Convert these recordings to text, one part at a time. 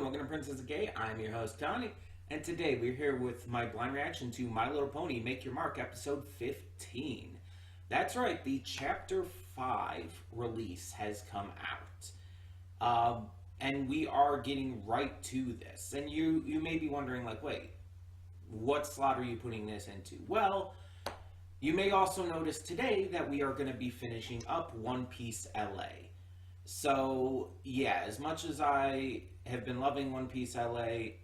Smoking a Princess Gay. I'm your host, Connie, and today we're here with my blind reaction to My Little Pony Make Your Mark, episode 15. That's right, the Chapter 5 release has come out. And we are getting right to this. And you may be wondering, like, wait, what slot are you putting this into? Well, you may also notice today that we are going to be finishing up One Piece LA. So, yeah, as much as I have been loving One Piece LA,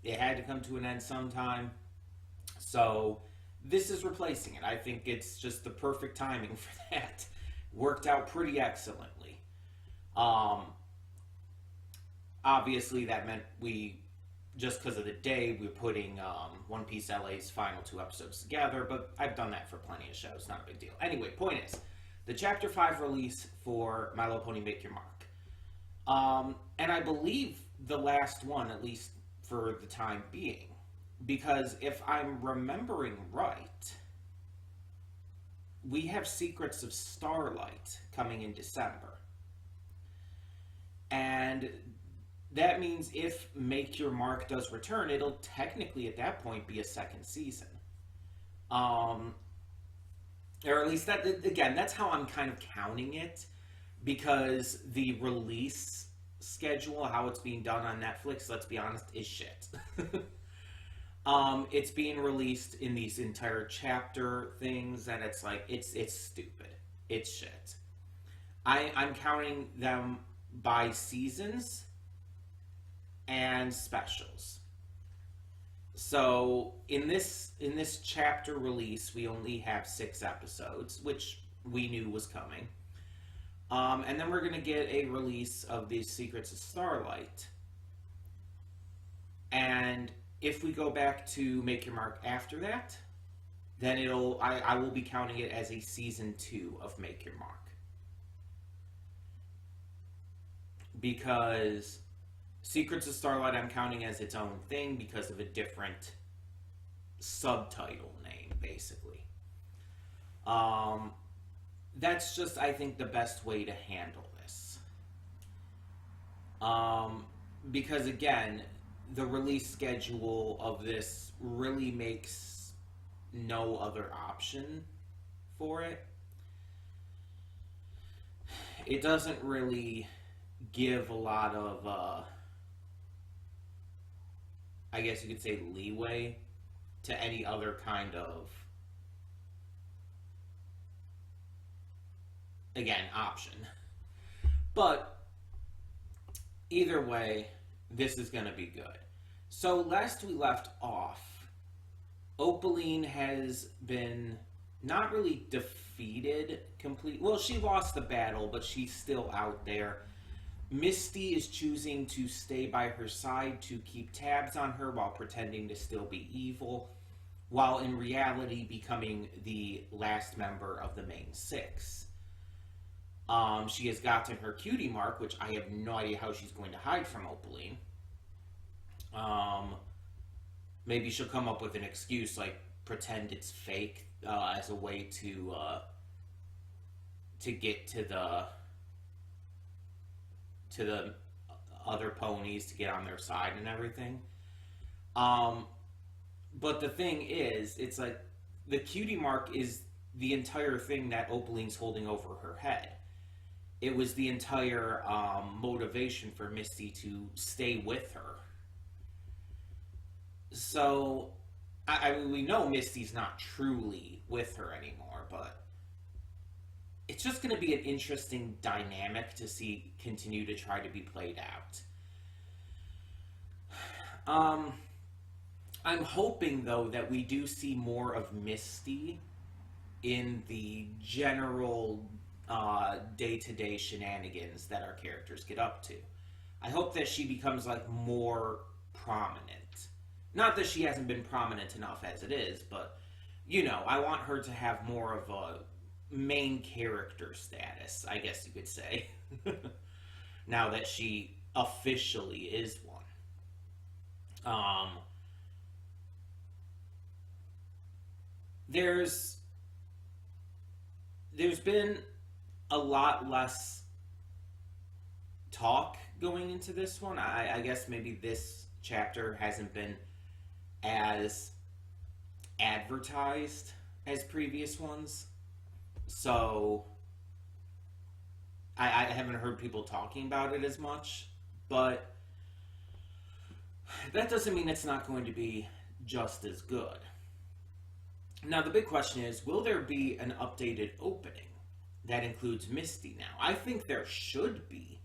it had to come to an end sometime. So, this is replacing it. I think it's just the perfect timing for that. Worked out pretty excellently. Obviously, that meant just because of the day, we're putting One Piece LA's final 2 episodes together, but I've done that for plenty of shows, not a big deal. Anyway, point is, the Chapter 5 release for My Little Pony Make Your Mark. And I believe the last one, at least for the time being. Because if I'm remembering right, we have Secrets of Starlight coming in December. And that means if Make Your Mark does return, it'll technically at that point be a second season. Or at least, that's how I'm kind of counting it, because the release schedule, how it's being done on Netflix, let's be honest, is shit. It's being released in these entire chapter things, and it's like, it's stupid. It's shit. I'm counting them by seasons and specials. So in this chapter release, we only have 6 episodes, which we knew was coming. And then we're going to get a release of these Secrets of Starlight. And if we go back to Make Your Mark after that, then I will be counting it as a season 2 of Make Your Mark. Because Secrets of Starlight I'm counting as its own thing because of a different subtitle name, basically. That's just, I think, the best way to handle this. Because, again, the release schedule of this really makes no other option for it. It doesn't really give a lot of, I guess you could say, leeway to any other kind of, again, option. But either way, this is going to be good. So last we left off, Opaline has been not really defeated completely. Well, she lost the battle, but she's still out there. Misty is choosing to stay by her side to keep tabs on her while pretending to still be evil, while in reality becoming the last member of the main 6. She has gotten her cutie mark, which I have no idea how she's going to hide from Opaline. Maybe she'll come up with an excuse, like pretend it's fake, as a way to get to the other ponies, to get on their side and everything. But the thing is, it's like the cutie mark is the entire thing that Opaline's holding over her head. It was the entire motivation for Misty to stay with her. So, I mean, we know Misty's not truly with her anymore, but it's just going to be an interesting dynamic to see continue to try to be played out. I'm hoping, though, that we do see more of Misty in the general day-to-day shenanigans that our characters get up to. I hope that she becomes, like, more prominent. Not that she hasn't been prominent enough as it is, but, you know, I want her to have more of a main character status, I guess you could say. Now that she officially is one. There's been a lot less talk going into this one. I guess maybe this chapter hasn't been as advertised as previous ones. So I haven't heard people talking about it as much. But that doesn't mean it's not going to be just as good. Now, the big question is, will there be an updated opening that includes Misty now? I think there should be,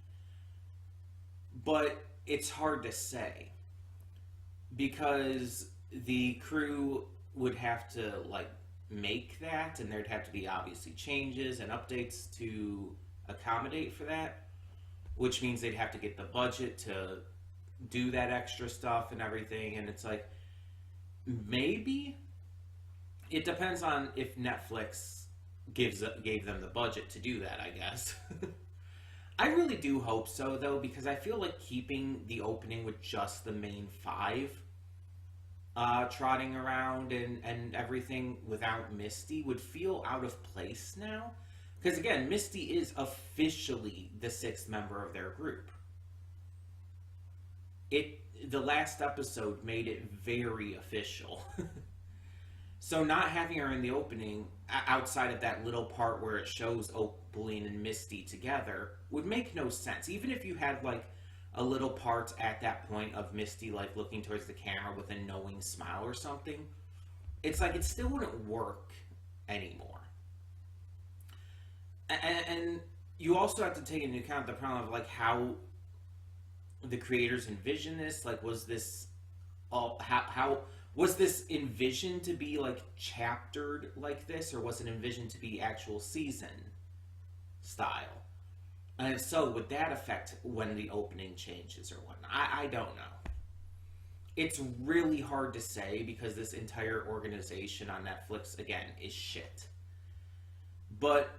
but it's hard to say because the crew would have to, like, make that, and there'd have to be obviously changes and updates to accommodate for that, which means they'd have to get the budget to do that extra stuff and everything, and it's like, maybe it depends on if Netflix gave them the budget to do that, I guess. I really do hope so, though, because I feel like keeping the opening with just the main five trotting around and everything without Misty would feel out of place now. Because, again, Misty is officially the sixth member of their group. The last episode made it very official. So not having her in the opening, outside of that little part where it shows Opaline and Misty together, would make no sense. Even if you had, like, a little part at that point of Misty, like, looking towards the camera with a knowing smile or something, it's like it still wouldn't work anymore. And you also have to take into account the problem of, like, how the creators envision this. Like, was this all how was this envisioned to be, like, chaptered like this, or was it envisioned to be actual season style? And if so, would that affect when the opening changes or whatnot? I don't know. It's really hard to say because this entire organization on Netflix, again, is shit. But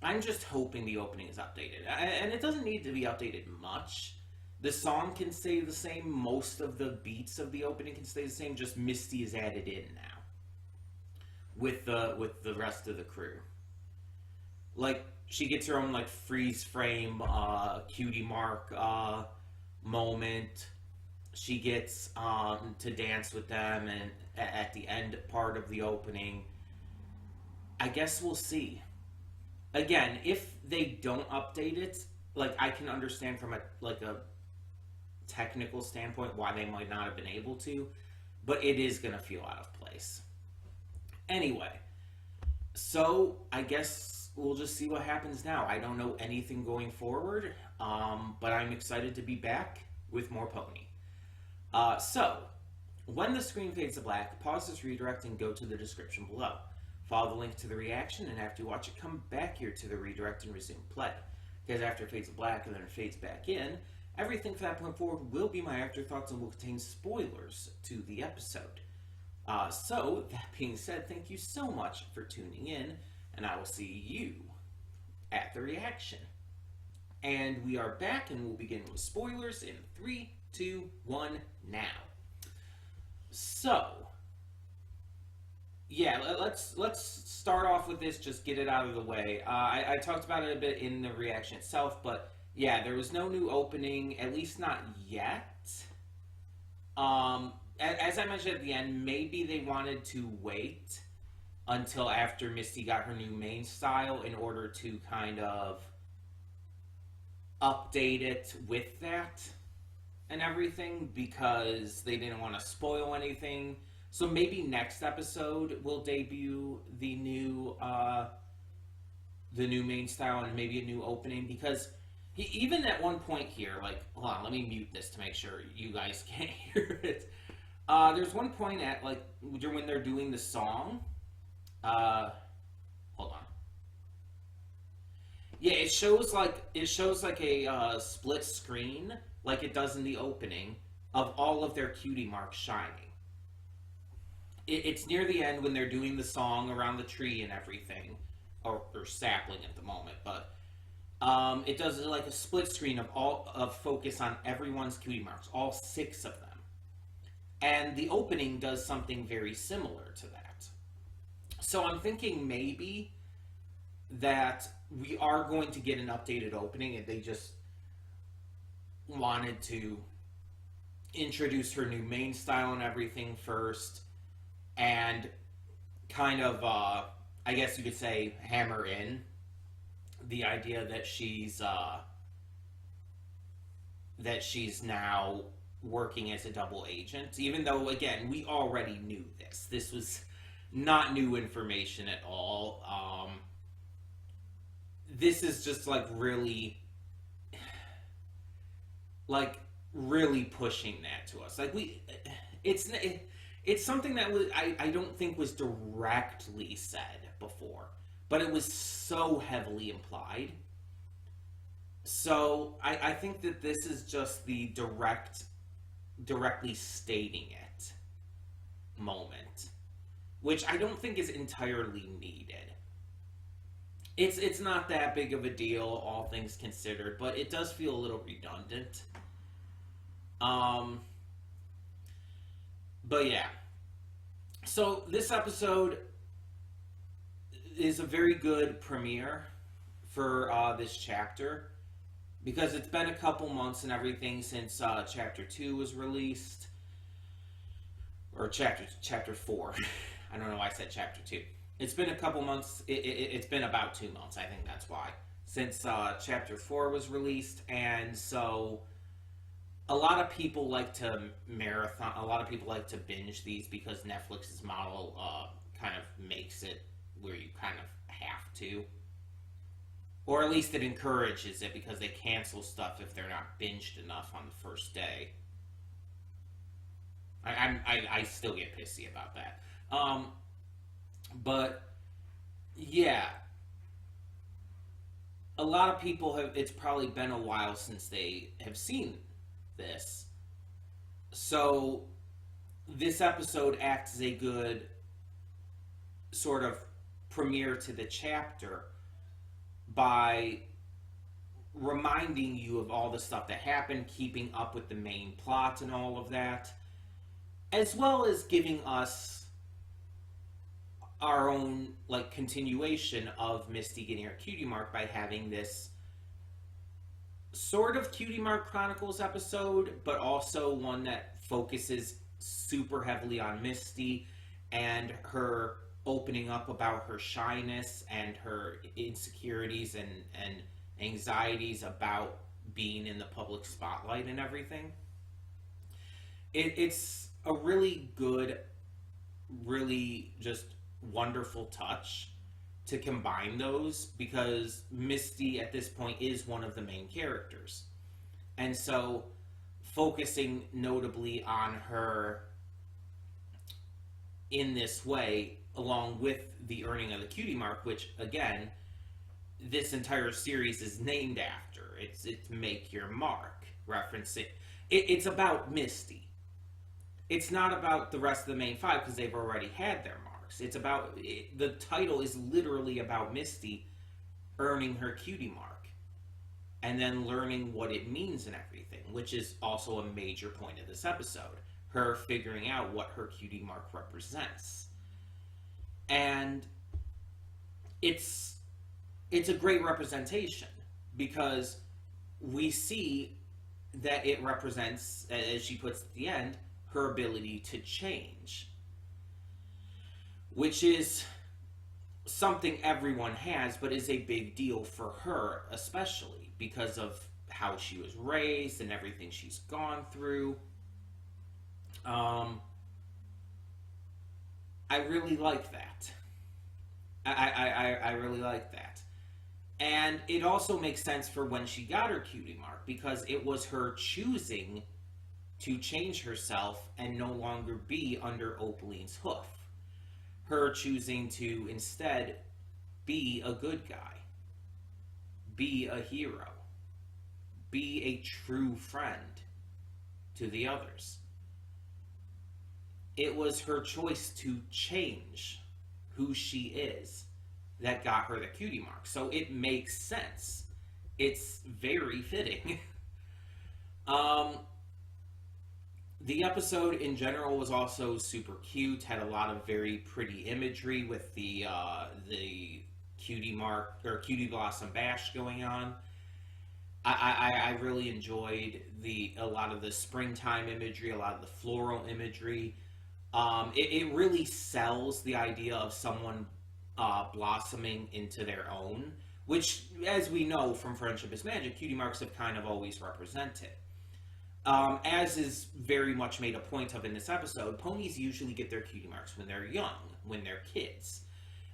I'm just hoping the opening is updated. And it doesn't need to be updated much. The song can stay the same. Most of the beats of the opening can stay the same. Just Misty is added in now with the rest of the crew. Like, she gets her own, like, freeze frame, cutie mark moment. She gets to dance with them, and at the end part of the opening, I guess we'll see. Again, if they don't update it, like, I can understand from a technical standpoint why they might not have been able to, but it is going to feel out of place. Anyway, so I guess we'll just see what happens now. I don't know anything going forward, but I'm excited to be back with more Pony. So, when the screen fades to black, pause this redirect and go to the description below. Follow the link to the reaction, and after you watch it, come back here to the redirect and resume play. Because after it fades to black and then it fades back in, everything from that point forward will be my afterthoughts and will contain spoilers to the episode. So, that being said, thank you so much for tuning in, and I will see you at the reaction. And we are back, and we'll begin with spoilers in 3, 2, 1, now. So, yeah, let's start off with this, just get it out of the way. I talked about it a bit in the reaction itself, but yeah, there was no new opening, at least not yet. As I mentioned at the end, maybe they wanted to wait until after Misty got her new main style in order to kind of update it with that and everything, because they didn't want to spoil anything. So maybe next episode will debut the new main style and maybe a new opening, because even at one point here, like, hold on, let me mute this to make sure you guys can't hear it. There's one point at, like, when they're doing the song. Hold on. Yeah, it shows like a split screen, like it does in the opening, of all of their cutie marks shining. It's near the end when they're doing the song around the tree and everything, or sapling at the moment, but it does like a split screen of focus on everyone's cutie marks, all 6 of them. And the opening does something very similar to that. So I'm thinking maybe that we are going to get an updated opening, and they just wanted to introduce her new main style and everything first, and kind of, I guess you could say, hammer in the idea that she's now working as a double agent, even though, again, we already knew this. This was not new information at all. This is just really pushing that to us. It's something that I don't think was directly said before, but it was so heavily implied. So I think that this is just the directly stating it moment, which I don't think is entirely needed. It's not that big of a deal, all things considered, but it does feel a little redundant. But yeah. So this episode is a very good premiere for this chapter, because it's been a couple months and everything since chapter 2 was released, or chapter 4. I don't know why I said chapter 2. It's been a couple months. It's been about 2 months, I think that's why, since chapter 4 was released. And so a lot of people like to marathon, a lot of people like to binge these, because Netflix's model kind of makes it where you kind of have to. Or at least it encourages it, because they cancel stuff if they're not binged enough on the first day. I still get pissy about that. But yeah, a lot of people have. It's probably been a while since they have seen this, so this episode acts as a good sort of premiere to the chapter by reminding you of all the stuff that happened, keeping up with the main plot and all of that, as well as giving us our own continuation of Misty getting her cutie mark by having this sort of Cutie Mark Chronicles episode, but also one that focuses super heavily on Misty and her opening up about her shyness and her insecurities and anxieties about being in the public spotlight and everything. It's a really good, really just wonderful touch to combine those, because Misty at this point is one of the main characters. And so focusing notably on her in this way, along with the earning of the cutie mark, which again, this entire series is named after. It's Make Your Mark, referencing it's about Misty. It's not about the rest of the main five, because they've already had their marks. It's about, the title is literally about Misty earning her cutie mark and then learning what it means and everything, which is also a major point of this episode. Her figuring out what her cutie mark represents. And it's a great representation, because we see that it represents, as she puts at the end, her ability to change, which is something everyone has, but is a big deal for her, especially because of how she was raised and everything she's gone through. I really like that. I really like that. And it also makes sense for when she got her cutie mark, because it was her choosing to change herself and no longer be under Opaline's hoof. Her choosing to instead be a good guy, be a hero, be a true friend to the others. It was her choice to change who she is that got her the cutie mark. So it makes sense. It's very fitting. The episode in general was also super cute, had a lot of very pretty imagery with the cutie mark or cutie blossom bash going on. I really enjoyed a lot of the springtime imagery, a lot of the floral imagery. It really sells the idea of someone blossoming into their own, which, as we know from Friendship is Magic, cutie marks have kind of always represented. As is very much made a point of in this episode, ponies usually get their cutie marks when they're young, when they're kids,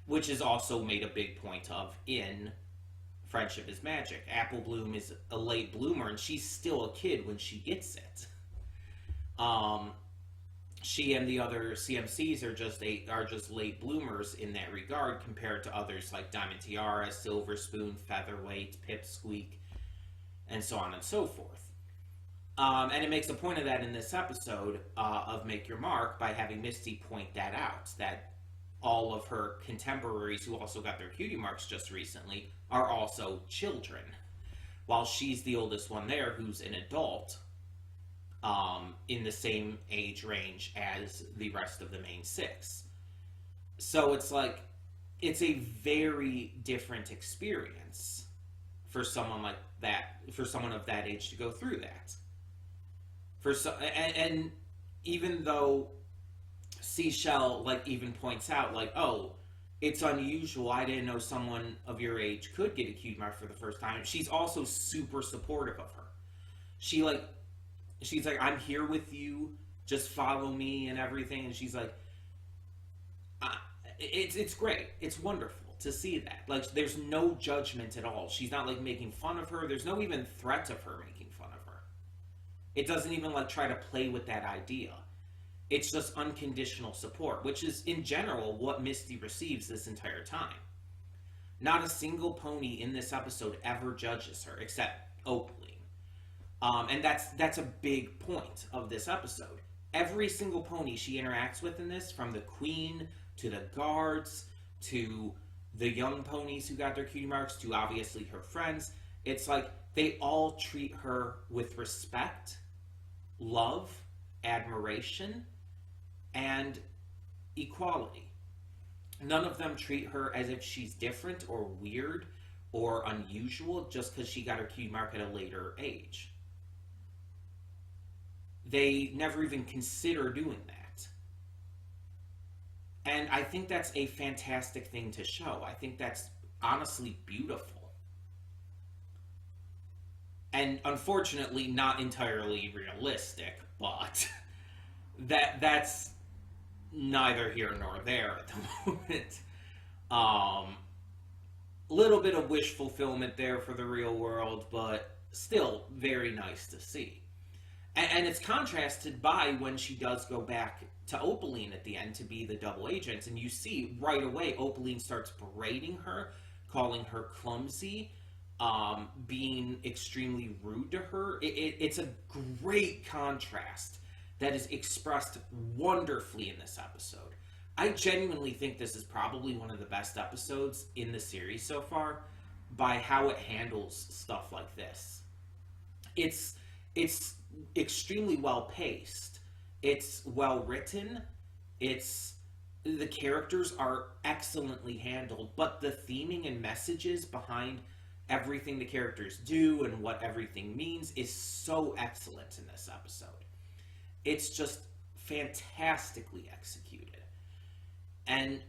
which is also made a big point of in Friendship is Magic. Apple Bloom is a late bloomer, and she's still a kid when she gets it. Um, she and the other CMCs are just late bloomers in that regard compared to others like Diamond Tiara, Silver Spoon, Featherweight, Pipsqueak, and so on and so forth. And it makes a point of that in this episode of Make Your Mark by having Misty point that out, that all of her contemporaries who also got their cutie marks just recently are also children, while she's the oldest one there who's an adult in the same age range as the rest of the main six. So it's like, it's a very different experience for someone like that, for someone of that age to go through that. And even though Seashell like even points out like, oh, it's unusual, I didn't know someone of your age could get a cutie mark for the first time, she's also super supportive of her. She's like, I'm here with you, just follow me and everything. And she's like, it's great, it's wonderful to see that. Like, there's no judgment at all. She's not like making fun of her. There's no even threat of her making fun of her. It doesn't even like try to play with that idea. It's just unconditional support, which is in general what Misty receives this entire time. Not a single pony in this episode ever judges her except Opaline. And that's a big point of this episode. Every single pony she interacts with in this, from the queen to the guards to the young ponies who got their cutie marks to obviously her friends, it's like they all treat her with respect, love, admiration, and equality. None of them treat her as if she's different or weird or unusual just because she got her cutie mark at a later age. They never even consider doing that. And I think that's a fantastic thing to show. I think that's honestly beautiful. And unfortunately not entirely realistic, but that's neither here nor there at the moment. Little bit of wish fulfillment there for the real world, but still very nice to see. And it's contrasted by when she does go back to Opaline at the end to be the double agent, and you see right away Opaline starts berating her, calling her clumsy, being extremely rude to her. It's a great contrast that is expressed wonderfully in this episode. I genuinely think this is probably one of the best episodes in the series so far by how it handles stuff like this. It's extremely well paced. It's well written. The characters are excellently handled, but the theming and messages behind everything the characters do and what everything means is so excellent in this episode. It's just fantastically executed. And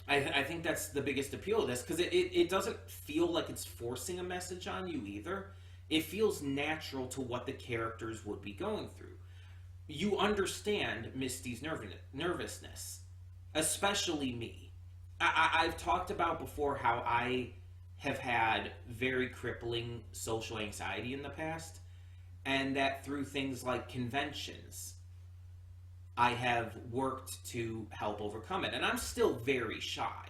I think that's the biggest appeal of this, because it doesn't feel like it's forcing a message on you either. It feels natural to what the characters would be going through. You understand Misty's nervousness, especially me. I've talked about before how I have had very crippling social anxiety in the past, and that through things like conventions, I have worked to help overcome it. And I'm still very shy.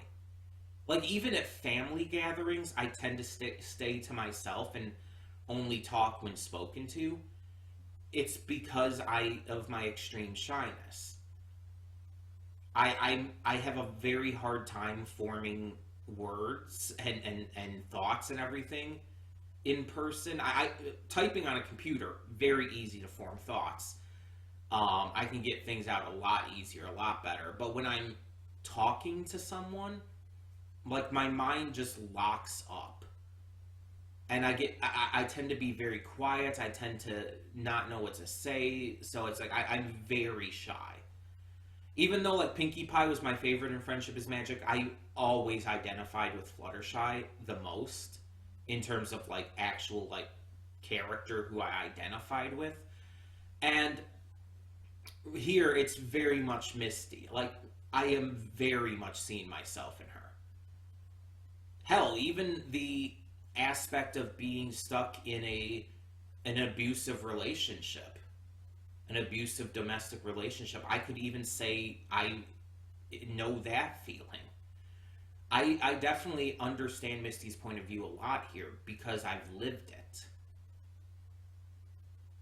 Like, even at family gatherings, I tend to stay to myself and only talk when spoken to. It's because of my extreme shyness. I have a very hard time forming words and thoughts and everything in person. Typing on a computer, very easy to form thoughts. I can get things out a lot easier, a lot better. But when I'm talking to someone, like, my mind just locks up. and I tend to be very quiet. I tend to not know what to say, so it's like I'm very shy. Even though like Pinkie Pie was my favorite in Friendship is Magic, I always identified with Fluttershy the most in terms of like actual like character who I identified with. And here it's very much Misty. Like I am very much seeing myself in her. Hell, even the aspect of being stuck in an abusive relationship, an abusive domestic relationship, I could even say I know that feeling. I definitely understand Misty's point of view a lot here because I've lived it.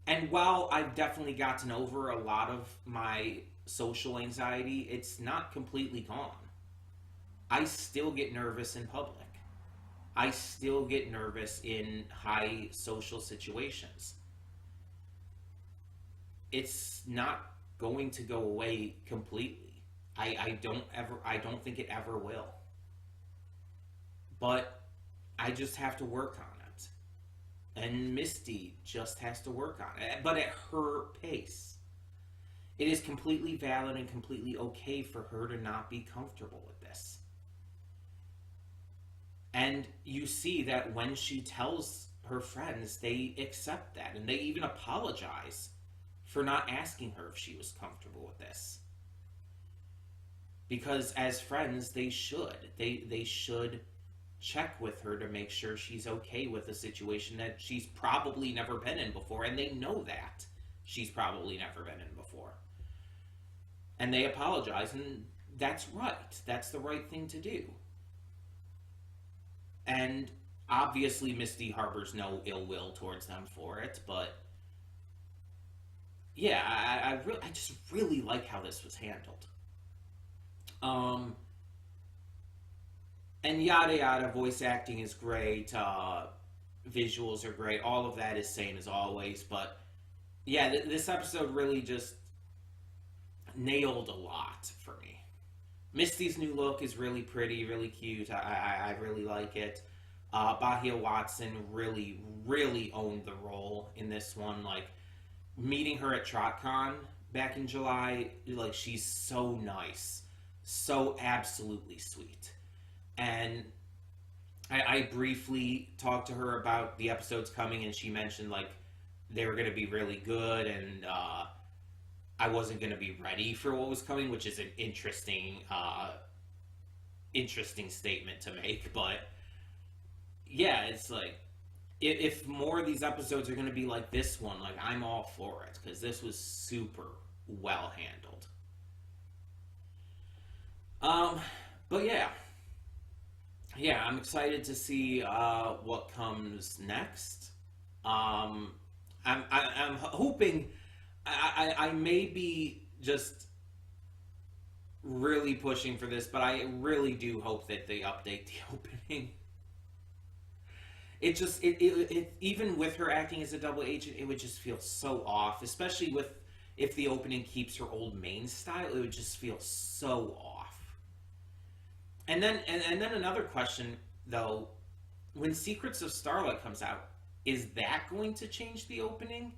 And while I've definitely gotten over a lot of my social anxiety, it's not completely gone. I still get nervous in public. I still get nervous in high social situations. It's not going to go away completely. I don't think it ever will. But I just have to work on it. And Misty just has to work on it, but at her pace. It is completely valid and completely okay for her to not be comfortable with this. And you see that when she tells her friends, they accept that. And they even apologize for not asking her if she was comfortable with this. Because as friends, they should. They should check with her to make sure she's okay with a situation that she's probably never been in before. And they know that she's probably never been in before. And they apologize, and that's right. That's the right thing to do. And obviously Misty harbors no ill will towards them for it, but yeah, I just really like how this was handled. And yada yada, voice acting is great, visuals are great, all of that is same as always, but yeah, this episode really just nailed a lot for me. Misty's new look is really pretty, really cute. I really like it. Bahia Watson really, really owned the role in this one. Like, meeting her at TrotCon back in July, like, she's so nice. So absolutely sweet. And I briefly talked to her about the episodes coming, and she mentioned, like, they were going to be really good, and I wasn't going to be ready for what was coming, which is an interesting statement to make. But yeah, it's like if more of these episodes are going to be like this one, like I'm all for it because this was super well handled. But yeah, I'm excited to see what comes next. I'm hoping. I may be just really pushing for this, but I really do hope that they update the opening. It even with her acting as a double agent, it would just feel so off, especially with if the opening keeps her old main style, it would just feel so off. And then another question though, when Secrets of Starlight comes out, is that going to change the opening?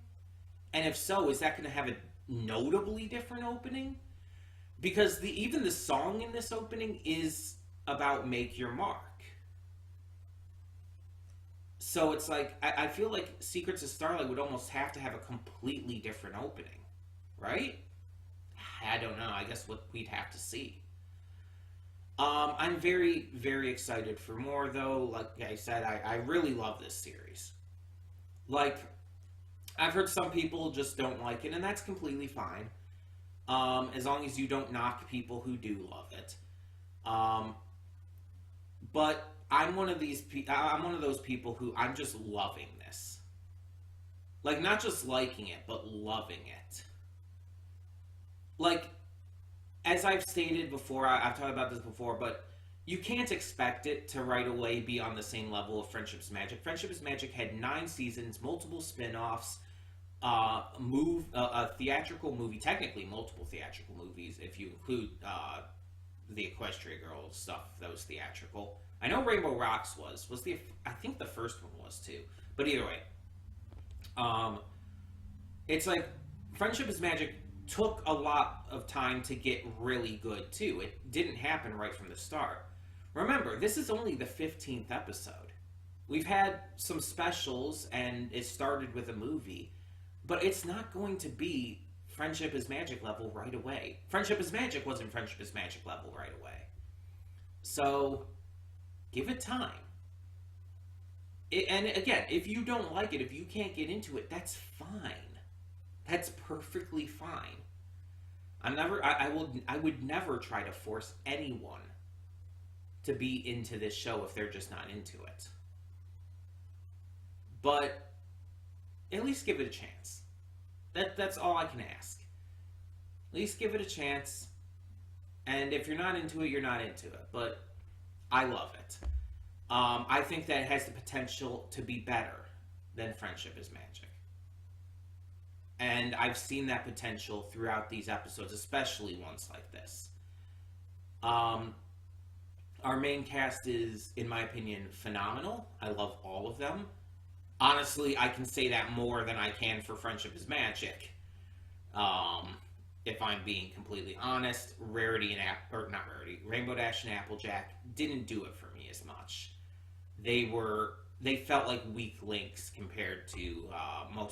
And if so, is that going to have a notably different opening? Because even the song in this opening is about Make Your Mark. So it's like, I feel like Secrets of Starlight would almost have to have a completely different opening. Right? I don't know. I guess we'd have to see. I'm very, very excited for more, though. Like I said, I really love this series. Like, I've heard some people just don't like it, and that's completely fine. As long as you don't knock people who do love it. But I'm one of those people who I'm just loving this. Like, not just liking it, but loving it. Like, as I've stated before, I've talked about this before, but you can't expect it to right away be on the same level of Friendship is Magic. Friendship is Magic had 9 seasons, multiple spin-offs, a theatrical movie, technically multiple theatrical movies if you include the Equestria Girl stuff that was theatrical. I know Rainbow Rocks was I think the first one was too. But either way, it's like Friendship is Magic took a lot of time to get really good too. It didn't happen right from the start. Remember, this is only the 15th episode. We've had some specials and it started with a movie, but it's not going to be Friendship is Magic level right away. Friendship is Magic wasn't Friendship is Magic level right away. So, give it time. And again, if you don't like it, if you can't get into it, that's fine. That's perfectly fine. I would never try to force anyone to be into this show if they're just not into it. But at least give it a chance. That's all I can ask. At least give it a chance. And if you're not into it, you're not into it. But I love it. I think that it has the potential to be better than Friendship is Magic. And I've seen that potential throughout these episodes, especially ones like this. Our main cast is, in my opinion, phenomenal. I love all of them. Honestly, I can say that more than I can for Friendship is Magic. If I'm being completely honest, Rainbow Dash and Applejack didn't do it for me as much. They felt like weak links compared to all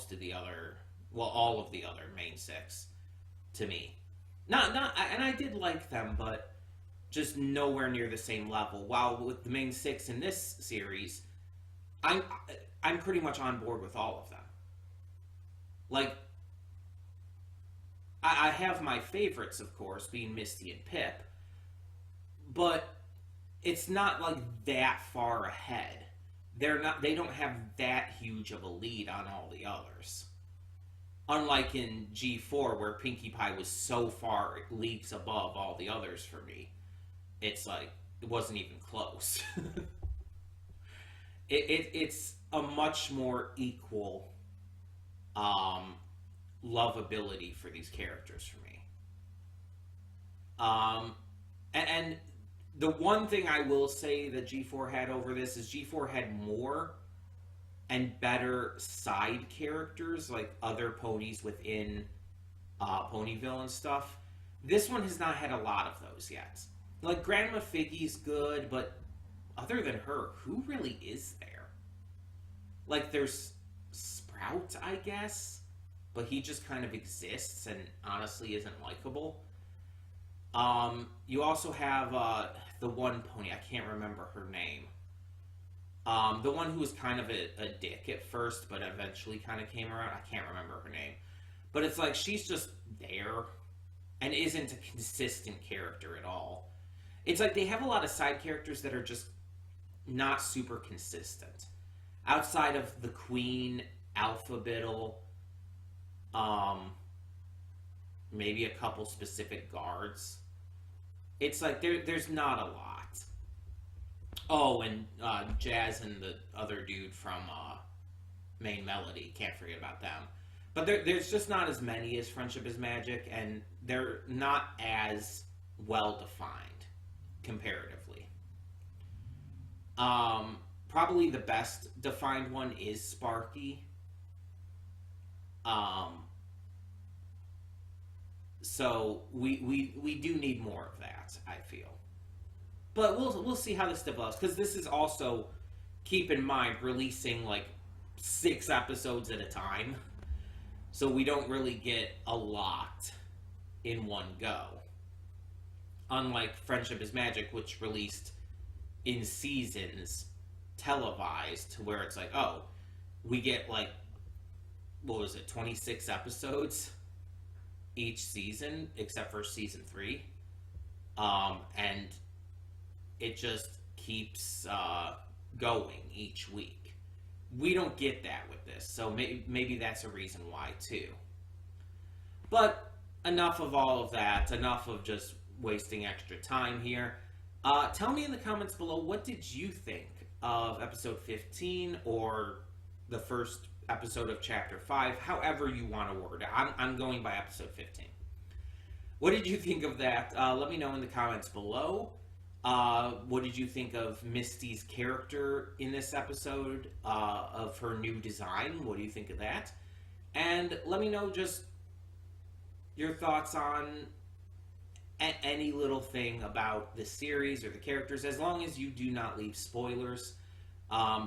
of the other main six to me. And I did like them, but just nowhere near the same level. While with the main six in this series, I'm pretty much on board with all of them. Like, I have my favorites, of course, being Misty and Pip, but it's not like that far ahead. They don't have that huge of a lead on all the others. Unlike in G4, where Pinkie Pie was so far leagues above all the others for me. It's like, it wasn't even close. It's a much more equal lovability for these characters for me. And the one thing I will say that G4 had over this is G4 had more and better side characters, like other ponies within Ponyville and stuff. This one has not had a lot of those yet. Like, Grandma Figgy's good, but other than her, who really is there? Like, there's Sprout, I guess, but he just kind of exists and honestly isn't likable. You also have the one pony, I can't remember her name. The one who was kind of a dick at first, but eventually kind of came around. I can't remember her name. But it's like, she's just there and isn't a consistent character at all. It's like they have a lot of side characters that are just not super consistent. Outside of the Queen, Alphabiddle, maybe a couple specific guards. It's like there's not a lot. Oh, and Jazz and the other dude from Main Melody. Can't forget about them. But there's just not as many as Friendship is Magic, and they're not as well defined comparatively. Probably the best defined one is Sparky. So we do need more of that, I feel. But we'll see how this develops, because this is also, keep in mind, releasing like 6 episodes at a time. So we don't really get a lot in one go. Unlike Friendship is Magic, which released in seasons, televised, to where it's like, oh, we get like, 26 episodes each season, except for season 3. And it just keeps going each week. We don't get that with this, so maybe that's a reason why too. But enough of all of that, enough of just wasting extra time here. Tell me in the comments below, what did you think of episode 15 or the first episode of chapter 5, however you want to word it. I'm going by episode 15. What did you think of that? Let me know in the comments below. What did you think of Misty's character in this episode, of her new design? What do you think of that? And let me know just your thoughts on any little thing about the series or the characters, as long as you do not leave spoilers,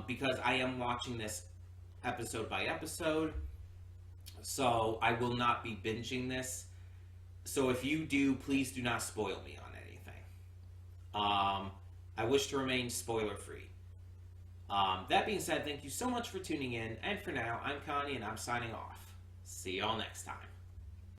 because I am watching this episode by episode, so I will not be binging this. So if you do, please do not spoil me on anything. I wish to remain spoiler free. That being said, thank you so much for tuning in, and for now, I'm Connie, and I'm signing off. See y'all next time.